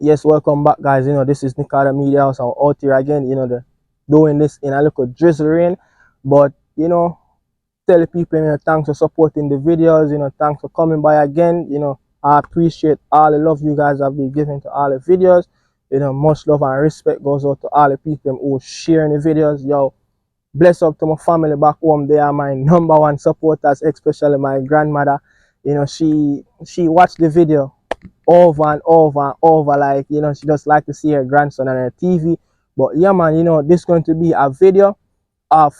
Yes, welcome back, guys. This is Nicardo Media House. I'm out here again, doing this in a little drizzle rain. But, tell the people, thanks for supporting the videos, thanks for coming by again. I appreciate all the love you guys have been giving to all the videos. Much love and respect goes out to all the people who sharing the videos. Yo, bless up to my family back home. They are my number one supporters, especially my grandmother. She watched the video over and over and over, like she just like to see her grandson on her TV. But yeah, man, this is going to be a video of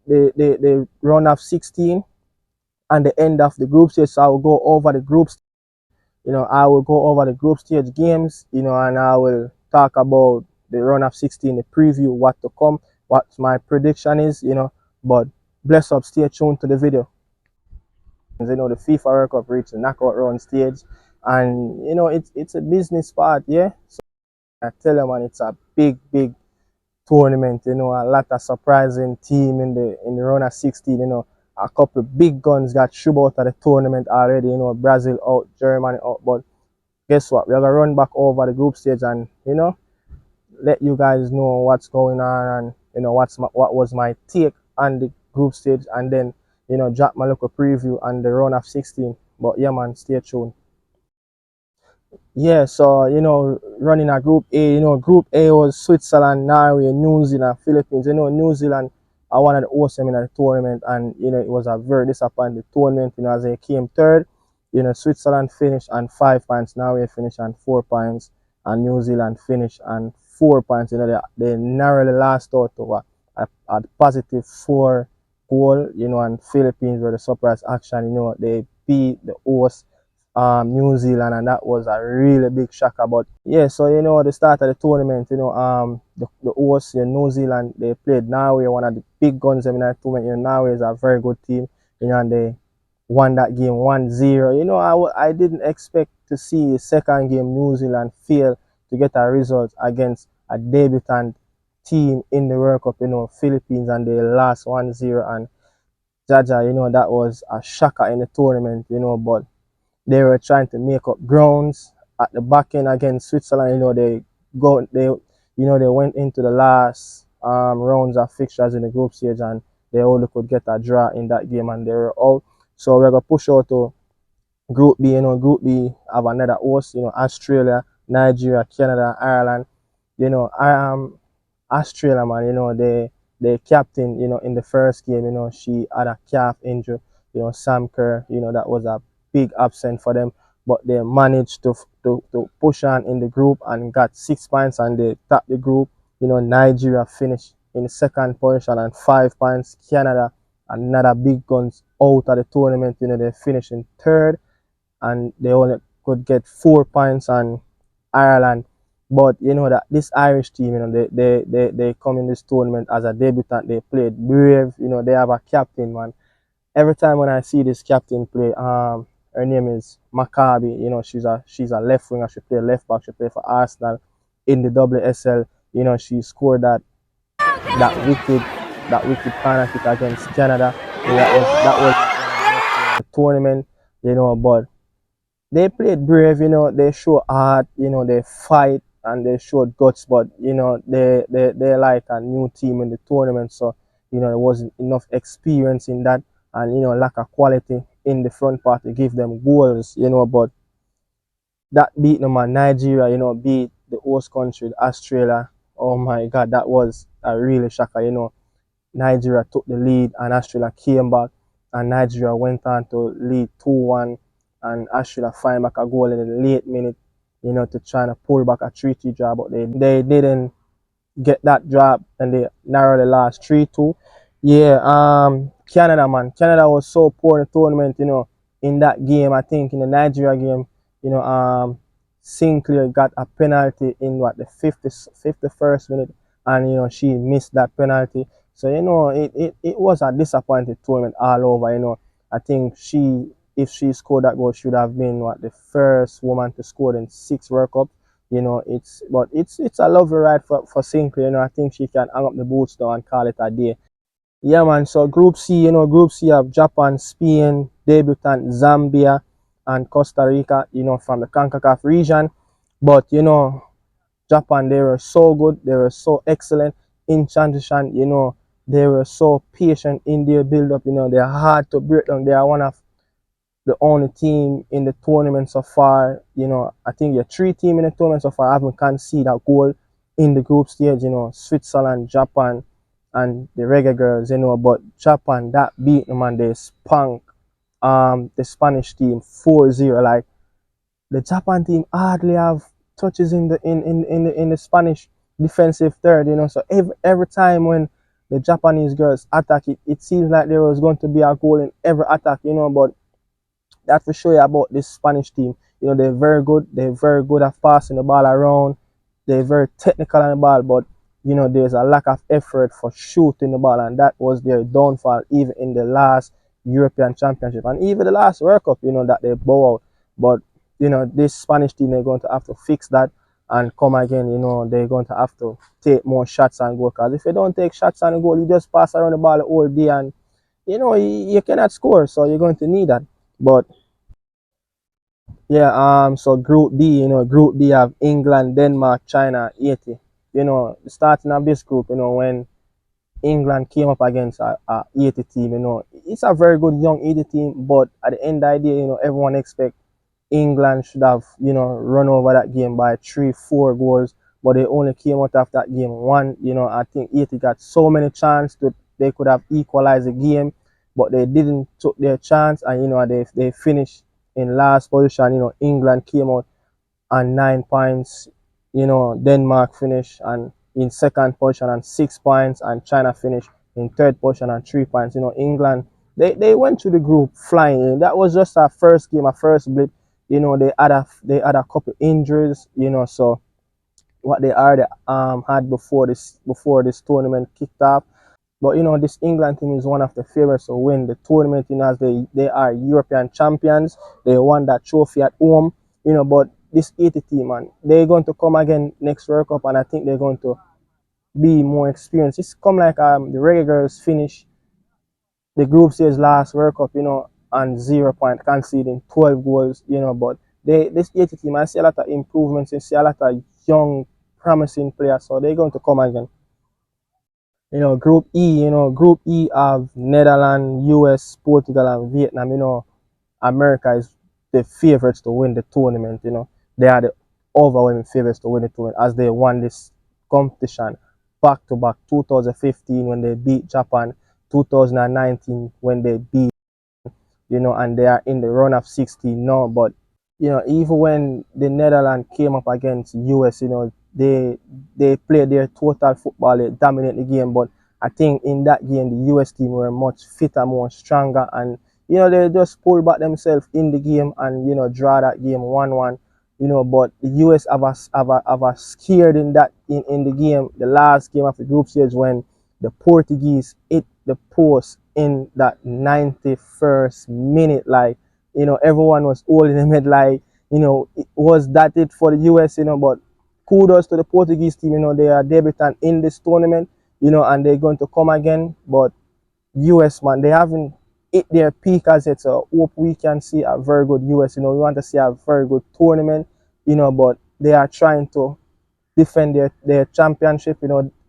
the round of 16 and the end of the group stage. So I will go over the groups. I will go over the group stage games, and I will talk about the round of 16, the preview, what to come, what my prediction is, but bless up, stay tuned to the video. The FIFA World Cup reached the knockout round stage, and it's a business part, yeah. So I tell you, man, it's a big tournament. A lot of surprising team in the round of 16. A couple of big guns got shoved out of the tournament already. Brazil out, Germany out, but guess what? We're gonna run back over the group stage and let you guys know what's going on, and what was my take on the group stage, and then drop my little preview on the round of 16. But yeah, man, stay tuned. Yeah, so running a group A, group A was Switzerland, Norway, New Zealand, Philippines. New Zealand are one of the hosts in the tournament, and it was a very disappointing tournament, as they came third. Switzerland finished on 5 points, Norway finished on 4 points, and New Zealand finished on 4 points. They narrowly lost out to a positive 4 goal, and Philippines were the surprise action. They beat the host New Zealand, and that was a really big shocker. But yeah, so at the start of the tournament, the hosts, New Zealand, they played Norway, one of the big guns in that tournament. Norway is a very good team, and they won that game 1-0. I didn't expect to see the second game New Zealand fail to get a result against a debutant team in the World Cup, Philippines, and they lost 1-0. And Jaja, that was a shocker in the tournament, but they were trying to make up grounds at the back end against Switzerland. They went into the last rounds of fixtures in the group stage, and they only could get a draw in that game, and they were out. So we're gonna push out to Group B. Group B have another host. Australia, Nigeria, Canada, Ireland. Australia, man. They captain. In the first game. She had a calf injury. Sam Kerr. That was a big absent for them, but they managed to push on in the group and got 6 points, and they topped the group. Nigeria finished in the second position and 5 points. Canada, another big guns, out of the tournament. They finished in third, and they only could get 4 points on Ireland. But that this Irish team, they come in this tournament as a debutant. They played brave. They have a captain, man. Every time when I see this captain play, her name is Maccabi. She's a left winger. She play left back. She play for Arsenal in the WSL. She scored that wicked corner kick against Canada. That was the tournament. But they played brave. They show heart. They fight and they showed guts. But they're like a new team in the tournament. So there wasn't enough experience in that, and lack of quality in the front part to give them goals. But that beat them, man. Nigeria, beat the host country, Australia. Oh my God, that was a really shocker. Nigeria took the lead and Australia came back, and Nigeria went on to lead 2-1, and Australia find back a goal in the late minute, to try to pull back a 3-3 draw, but they didn't get that drop, and they narrowly lost 3-2. Yeah, Canada, man. Canada was so poor in the tournament, in that game. I think in the Nigeria game, Sinclair got a penalty in the 51st minute, and she missed that penalty. So it was a disappointing tournament all over. I think if she scored that goal, she would have been the first woman to score in 6 World Cup. It's a lovely ride for Sinclair. I think she can hang up the boots now and call it a day. Yeah, man. So Group C, Group C have Japan, Spain, debutant Zambia, and Costa Rica, from the CONCACAF region. But Japan, they were so good, they were so excellent in transition, they were so patient in their build up, they're hard to break down. They are one of the only team in the tournament so far. I think the three team in the tournament so far haven't conceded a goal in the group stage, Switzerland, Japan, and the Reggaegirlz, but Japan that beat them and they spunk the Spanish team 4-0. Like the Japan team hardly have touches in the Spanish defensive third, so every time when the Japanese girls attack, it seems like there was going to be a goal in every attack, but that for sure about this Spanish team. They're very good. They're very good at passing the ball around. They're very technical on the ball, but there's a lack of effort for shooting the ball, and that was their downfall even in the last European Championship and even the last World Cup. That they bow out. But this Spanish team, they're going to have to fix that and come again. They're going to have to take more shots and goal. Because if you don't take shots and goal, you just pass around the ball all day, and you cannot score. So you're going to need that. But yeah, so Group D have England, Denmark, China, Haiti. Starting of this group, when England came up against a Haiti team, it's a very good young Haiti team, but at the end of the day, everyone expect England should have, run over that game by 3-4 goals, but they only came out of that game one. I think Haiti got so many chances that they could have equalized the game, but they didn't took their chance, and they finished in last position. England came out on 9 points. Denmark finished and in second position and 6 points, and China finished in third position and 3 points. England, they went through the group flying. That was just our first game, our first blip. They had a couple injuries. So what they already had before this tournament kicked off. But this England team is one of the favorites to win the tournament, as they are European champions. They won that trophy at home, but this 80 team, man, they're going to come again next World Cup, and I think they're going to be more experienced. It's come like the Reggaegirlz finish the group stage last World Cup, on 0 point, conceding 12 goals, but this 80 team, I see a lot of improvements. I see a lot of young, promising players, so they're going to come again. Group E have Netherlands, US, Portugal, and Vietnam. America is the favorites to win the tournament. They are the overwhelming favorites to win the tournament, as they won this competition back to back. 2015 when they beat Japan, 2019 when they beat, and they are in the run of 16 now. But even when the Netherlands came up against US, they played their total football, they dominate the game. But I think in that game, the US team were much fitter, more stronger, and they just pulled back themselves in the game and draw that game 1-1. But the US have a scared in the game, the last game of the group stage, when the Portuguese hit the post in that 91st minute. Like, everyone was holding them head, like, was that it for the US, but kudos to the Portuguese team. They are debutant in this tournament, and they're going to come again. But US, man, they haven't hit their peak as yet, so hope we can see a very good US. We want to see a very good tournament, but they are trying to defend their championship.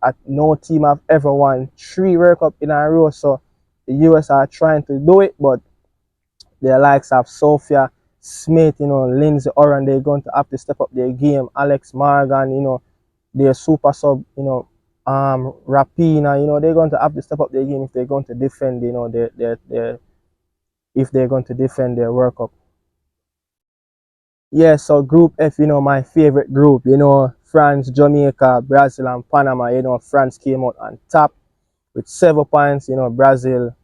At no team have ever won 3 World Cup in a row, so the US are trying to do it, but their likes of Sophia Smith, Lindsay Oran, they're going to have to step up their game. Alex Morgan, their super sub, Rapina, they're going to have to step up their game if they're going to defend, their if they're going to defend their World Cup. Yeah, so Group F, my favorite group, France, Jamaica, Brazil, and Panama. France came out on top with 7 points. Brazil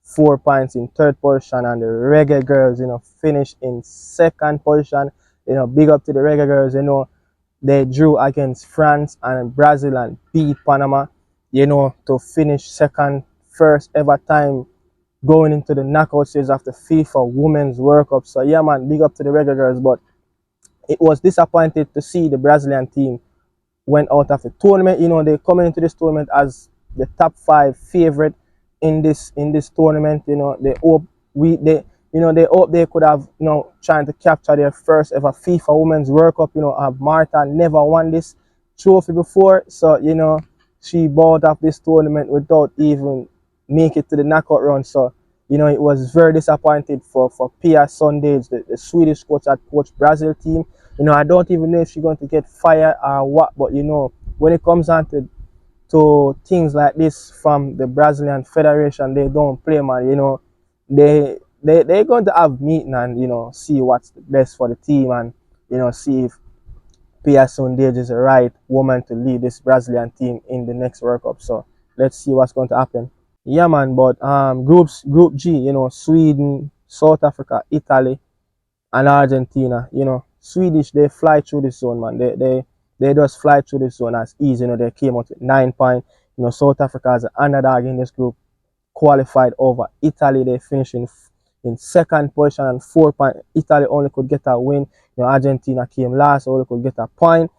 4 points in third position, and the Reggaegirlz, finished in second position. Big up to the Reggaegirlz. They drew against France and Brazil and beat Panama, to finish second, first ever time going into the knockout stage of the FIFA Women's World Cup. So yeah, man, big up to the Reggaegirlz. But it was disappointed to see the Brazilian team went out of the tournament. They coming into this tournament as the top 5 favorite in this tournament. They hope You know, they hope they could have, you know, trying to capture their first ever FIFA Women's World Cup. You know, Martha never won this trophy before, so you know she bought up this tournament without even make it to the knockout round. So you know it was very disappointed for Pia Sundays, the Swedish coach that coached Brazil team. You know, I don't even know if she's going to get fired or what, but you know when it comes on to things like this from the Brazilian Federation, they don't play, man. You know, they're going to have meeting and you know see what's the best for the team and you know see if Pia Sundhage is the right woman to lead this Brazilian team in the next World Cup. So let's see what's going to happen. Yeah, man. But Group G, you know, Sweden, South Africa, Italy, and Argentina. You know, Swedish, they fly through this zone, man. They just fly through this zone as easy. You know, they came out with 9 points. You know, South Africa as an underdog in this group qualified over Italy. They finished in second position and 4 points. Italy only could get a win. You know, Argentina came last, only could get a point.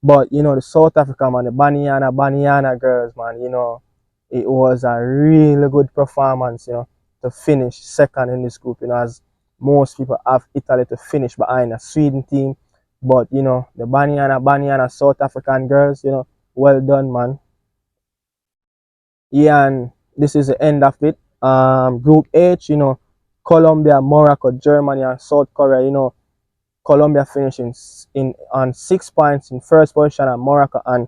But you know, the South Africa, man, the Banyana girls, man, you know, it was a really good performance, you know, to finish second in this group, you know, as most people have Italy to finish behind a Sweden team. But you know, the Banyana South African girls, you know, well done, man. Yeah, and this is the end of it. Group H, you know, Colombia, Morocco, Germany, and South Korea. You know, Colombia finishing in on 6 points in first position, and Morocco on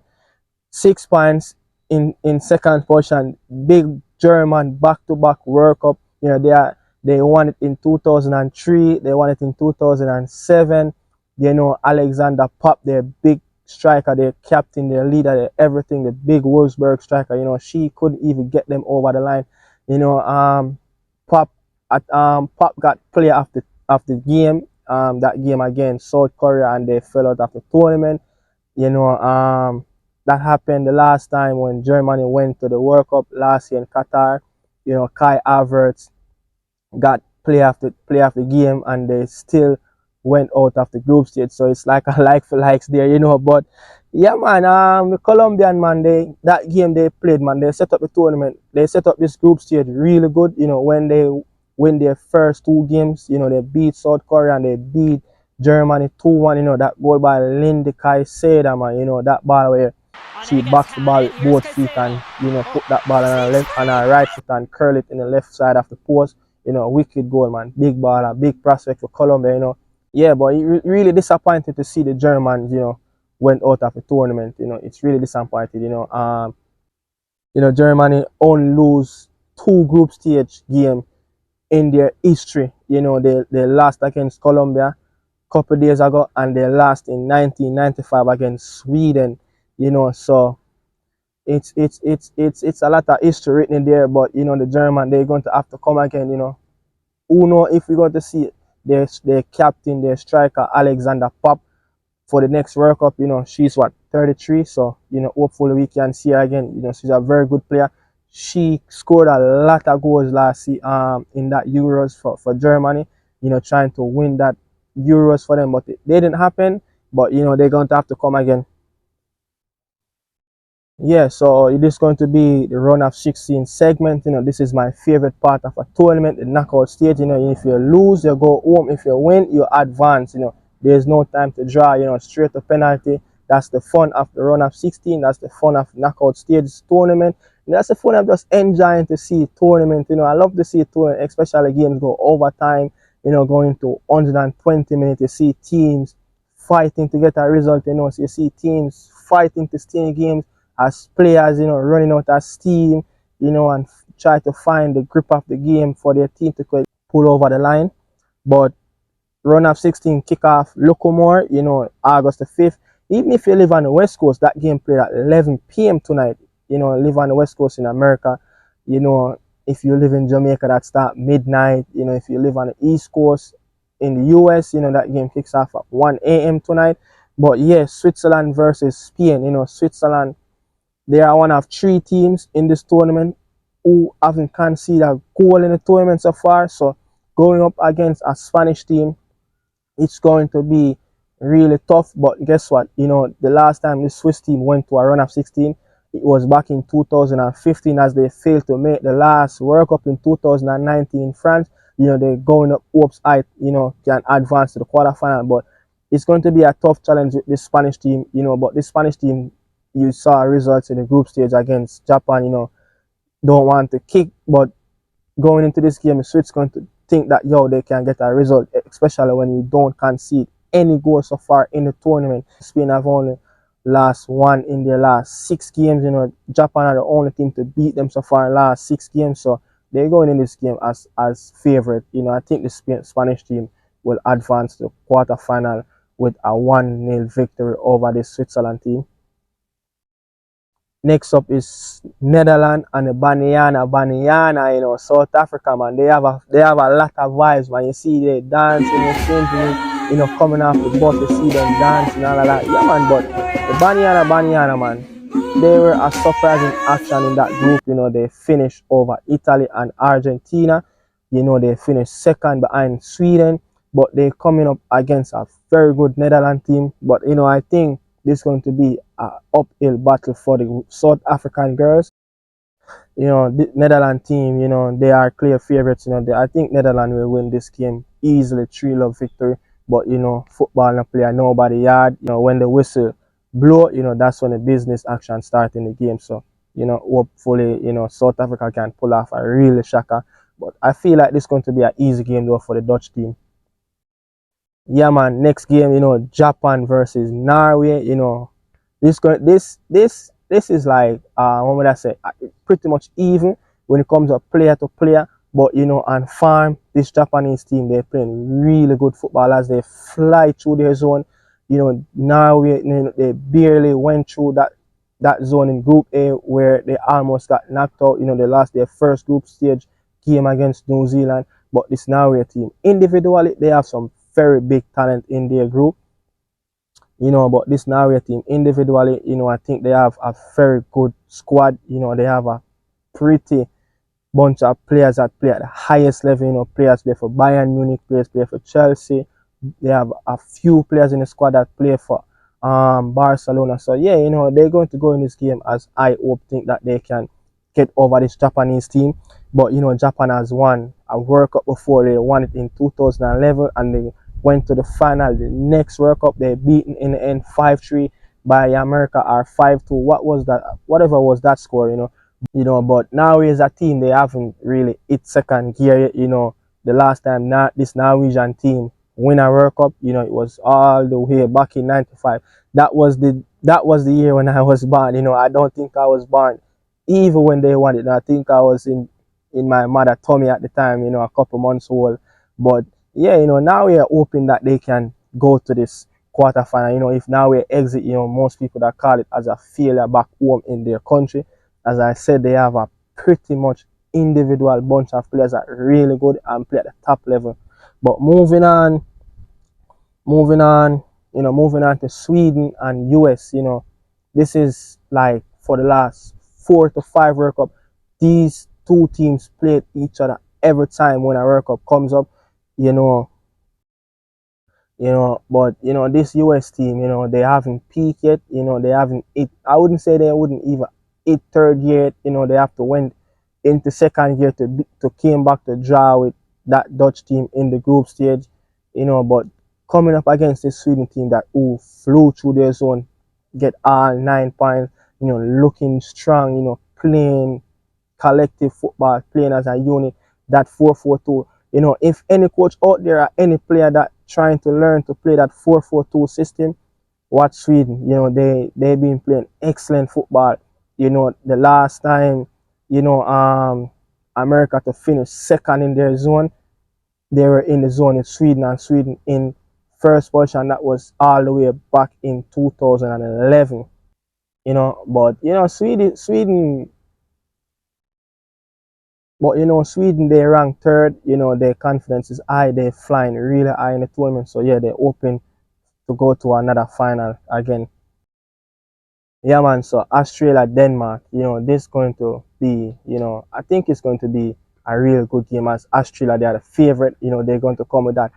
6 points in second position. Big German back-to-back World Cup. You know, they won it in 2003. They won it in 2007. You know, Alexander Pop, their big striker, their captain, their leader, their everything, the big Wolfsburg striker. You know, she couldn't even get them over the line. You know, Pop Pop got player of the game. That game against South Korea, and they fell out of the tournament. You know, that happened the last time when Germany went to the World Cup last year in Qatar. You know, Kai Havertz got play of the game, and they still went out of the group stage. So it's like a like for likes there, you know. But yeah, man, the Colombian, man, that game they played, man, they set up the tournament. They set up this group stage really good. You know, when they win their first two games, you know, they beat South Korea and they beat Germany 2-1. You know, that goal by Lindy Caicedo, man. You know, that ball where she boxed the ball with both feet and you know put that ball on her left on her right foot and curl it in the left side of the post. You know, wicked goal, man. Big ball, a big prospect for Colombia. You know, yeah, but really disappointed to see the Germans. You know, went out of the tournament. You know, it's really disappointed. You know, Germany only lose two group stage game in their history. You know, they lost against Colombia a couple days ago, and they lost in 1995 against Sweden. You know, so it's a lot of history written in there. But you know, the German, they're going to have to come again. You know, who know if we're going to see their captain, their striker Alexander Pop for the next World Cup. You know, she's what, 33, so you know hopefully we can see her again. You know, she's a very good player. She scored a lot of goals last in that Euros for Germany. You know, trying to win that Euros for them, but it didn't happen. But you know, they're going to have to come again. Yeah, so it is going to be the run of 16 segment. You know, this is my favorite part of a tournament, the knockout stage. You know, if you lose, you go home. If you win, you advance. You know, there's no time to draw. You know, straight to penalty. That's the fun of the run of 16. That's the fun of knockout stage tournament. And that's the fun of just enjoying to see tournament. You know, I love to see tournament, especially games go overtime. You know, going to 120 minutes. You see teams fighting to get a result. You know, so you see teams fighting to stay in games as players, you know, running out of steam, you know, and try to find the grip of the game for their team to pull over the line. But run of 16 kickoff Locomore, you know, August the 5th. Even if you live on the West Coast, that game played at 11 p.m. tonight. You know, live on the West Coast in America. You know, if you live in Jamaica, that start midnight. You know, if you live on the East Coast in the US, you know, that game kicks off at 1 a.m. tonight. But yeah, Switzerland versus Spain. You know, Switzerland, they are one of three teams in this tournament who haven't conceded a goal in the tournament so far. So going up against a Spanish team, it's going to be really tough. But guess what? You know, the last time this Swiss team went to a run of 16, it was back in 2015 as they failed to make the last World Cup in 2019 in France. they're going up hopes high, can advance to the quarterfinal. But it's going to be a tough challenge with this Spanish team, but this Spanish team, you saw results in the group stage against Japan, don't want to kick, but going into this game, the Swiss going to think that they can get a result, especially when you don't concede any goals so far in the tournament. Spain have only lost one in their last 6 games. Japan are the only team to beat them so far in the last 6 games. So they're going in this game as favorite. I think the Spanish team will advance to the quarterfinal with a 1-0 victory over the Switzerland team. Next up is Netherlands and the Banyana, South Africa, man. They have a lot of vibes, man. You see they dancing, coming off the bus, you see them dancing, all of that. Yeah, man, but the Banyana, man, they were a surprising action in that group. They finished over Italy and Argentina. They finished second behind Sweden, but they're coming up against a very good Netherlands team. But, I think this is going to be an uphill battle for the South African girls. The Netherlands team, they are clear favorites. I think Netherlands will win this game easily, 3-0 victory. But, football no play nobody yard. When the whistle blow, that's when the business action starts in the game. So, hopefully, South Africa can pull off a really shocker. But I feel like this is going to be an easy game though for the Dutch team. Yeah, man. Next game, Japan versus Norway. This is like what would I say? Pretty much even when it comes to player to player. But on farm, this Japanese team, they're playing really good football as they fly through their zone. Norway, they barely went through that zone in Group A where they almost got knocked out. They lost their first group stage game against New Zealand. But this Norway team, individually, they have some very big talent in their group. But this Norway team individually, I think they have a very good squad. They have a pretty bunch of players that play at the highest level. Players play for Bayern Munich, players play for Chelsea. They have a few players in the squad that play for Barcelona. So yeah, they're going to go in this game as I think that they can get over this Japanese team. But Japan has won a World Cup before. They won it in 2011 and they went to the final. The next World Cup they beaten in the end 5-3 by America or 5-2. What was that? Whatever was that score, but now as a team they haven't really hit second gear yet. The last time this Norwegian team win a World Cup, it was all the way back in '95. That was the year when I was born. I don't think I was born even when they won it. I think I was in my mother tummy at the time, a couple months old. But yeah, now we are hoping that they can go to this quarterfinal. If now we exit, most people that call it as a failure back home in their country. As I said, they have a pretty much individual bunch of players that are really good and play at the top level. But moving on, moving on to Sweden and US, this is like for the last 4 to 5 World Cup, these two teams played each other every time when a World Cup comes up, but this US team, they haven't peaked yet, they haven't it. I wouldn't say they wouldn't even hit third yet, they have to win into second year to came back to draw with that Dutch team in the group stage, but coming up against this Sweden team that flew through their zone, get all 9 points, looking strong, playing collective football, playing as a unit, that 4-4-2. If any coach out there or any player that trying to learn to play that 4-4-2 system, watch Sweden. They've been playing excellent football. The last time, America to finish second in their zone, they were in the zone in Sweden and Sweden in first position. That was all the way back in 2011. But Sweden they rank third. Their confidence is high. They're flying really high in the tournament. So yeah, they're open to go to another final again. Yeah, man. So Australia, Denmark. This is going to be. I think it's going to be a real good game. As Australia, they are the favorite. They're going to come with that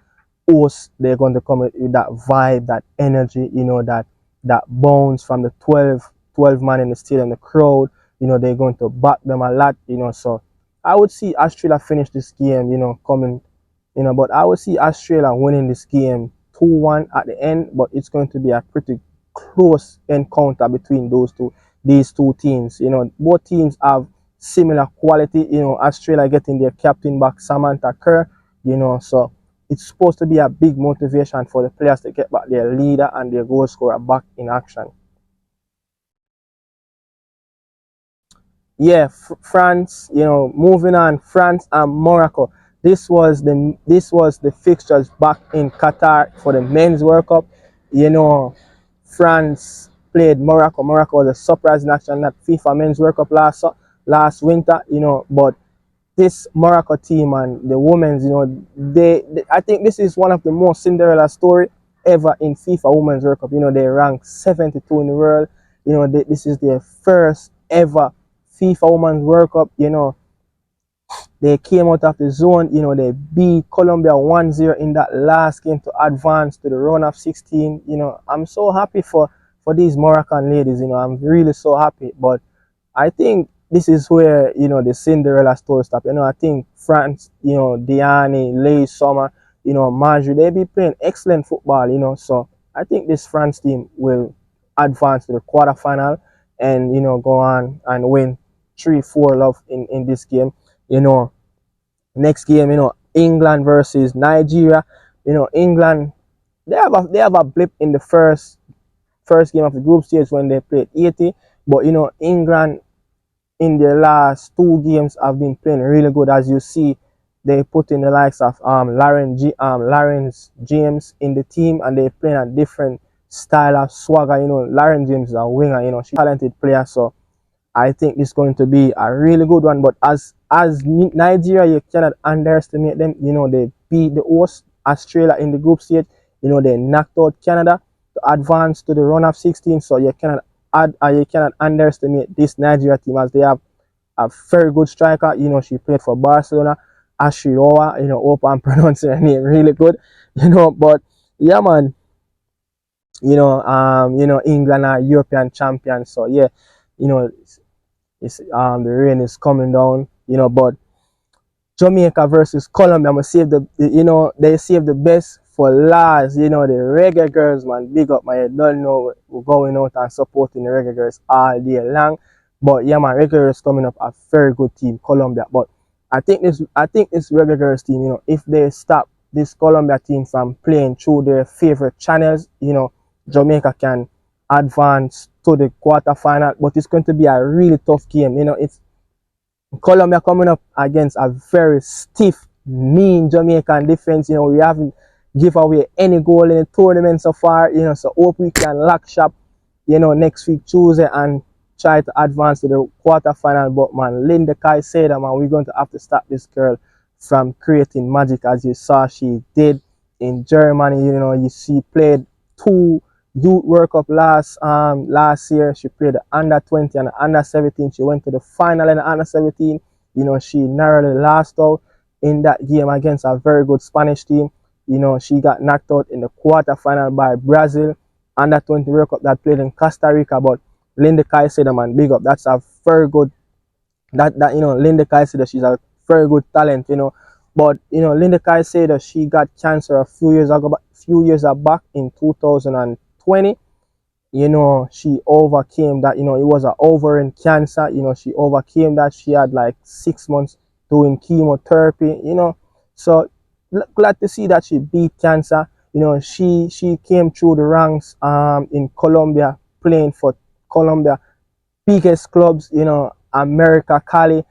host. They're going to come with that vibe, that energy. That bounce from the 12 man in the stadium, the crowd. They're going to back them a lot. So I would see Australia finish this game. Coming But I will see Australia winning this game 2-1 at the end, but it's going to be a pretty close encounter between these two teams. Both teams have similar quality. Australia getting their captain back, Samantha Kerr. So it's supposed to be a big motivation for the players to get back their leader and their goal scorer back in action. Yeah, France. Moving on, France and Morocco. This was the fixtures back in Qatar for the men's World Cup. France played Morocco. Morocco was a surprise action at FIFA Men's World Cup last winter. But this Morocco team and the women's, they I think this is one of the most Cinderella story ever in FIFA Women's World Cup. They ranked 72 in the world. This is their first ever FIFA Women's World Cup. They came out of the zone. They beat Colombia 1-0 in that last game to advance to the round of 16. I'm so happy for these Moroccan ladies. I'm really so happy. But I think this is where the Cinderella story stops. I think France, Diani, Leigh Sommer, Marjorie, they be playing excellent football. So I think this France team will advance to the quarterfinal and go on and win 3-4 love in this game. Next game, England versus Nigeria. England, they have a blip in the first game of the group stage when they played 80, but England in their last two games have been playing really good. As you see, they put in the likes of Lawrence James in the team, and they playing a different style of swagger. Lawrence James is a winger. She's a talented player, so I think it's going to be a really good one. But as Nigeria, you cannot underestimate them. They beat the host Australia in the group stage. They knocked out Canada to advance to the round of 16. So you cannot underestimate this Nigeria team, as they have a very good striker. She played for Barcelona, Ashiowa. Hope I'm pronouncing her name really good. But yeah, man. England are European champions. So yeah, it's the rain is coming down. But Jamaica versus Colombia, I'm gonna save they save the best for last. The Reggaegirlz, man, big up, man. You don't know, we're going out and supporting the Reggaegirlz all day long. But yeah, man, Reggaegirlz coming up a very good team, Colombia. But I think this Reggaegirlz team, if they stop this Colombia team from playing through their favorite channels, Jamaica can advance to the quarterfinal. But it's going to be a really tough game. It's Colombia coming up against a very stiff, mean Jamaican defense. We haven't give away any goal in the tournament so far. So hope we can lock shop, next week Tuesday and try to advance to the quarterfinal. But man, Linda Caicedo, man, we're going to have to stop this girl from creating magic, as you saw she did in Germany. She played two Youth World Cup last year. She played the under 20 and the under 17. She went to the final in the under 17. She narrowly lost out in that game against a very good Spanish team. She got knocked out in the quarterfinal by Brazil under 20 World Cup that played in Costa Rica. But Linda Caicedo, man, big up. That's a very good Linda Caicedo, she's a very good talent. But Linda Caicedo, she got cancer a few years back in 2020. She overcame that. It was an ovarian cancer. She overcame that. She had like 6 months doing chemotherapy. So glad to see that she beat cancer. She came through the ranks in Colombia, playing for Colombia biggest clubs, America Cali,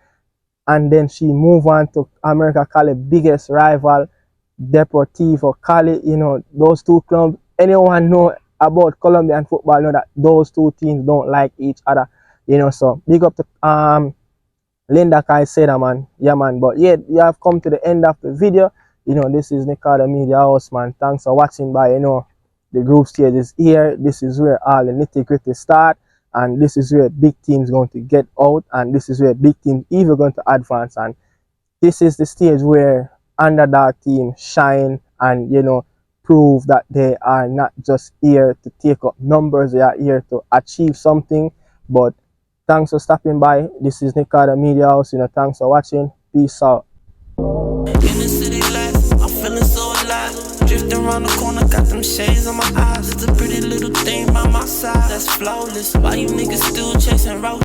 and then she moved on to America Cali biggest rival, Deportivo Cali. Those two clubs, anyone know about Colombian football know that those two teams don't like each other. So big up to Linda Caicedo, man. Yeah, man. But yeah, you have come to the end of the video. This is Nicardo Media House, man. Thanks for watching. By the group stage is here. This is where all the nitty-gritty start, and this is where big teams going to get out, and this is where big teams even going to advance. And this is the stage where underdog teams shine and prove that they are not just here to take up numbers, they are here to achieve something. But thanks for stopping by. This is Nicardo Media House. Thanks for watching. Peace out. Looked around the corner, got them shades on my eyes. It's a pretty little thing by my side that's flawless. Why you niggas still chasing roaches?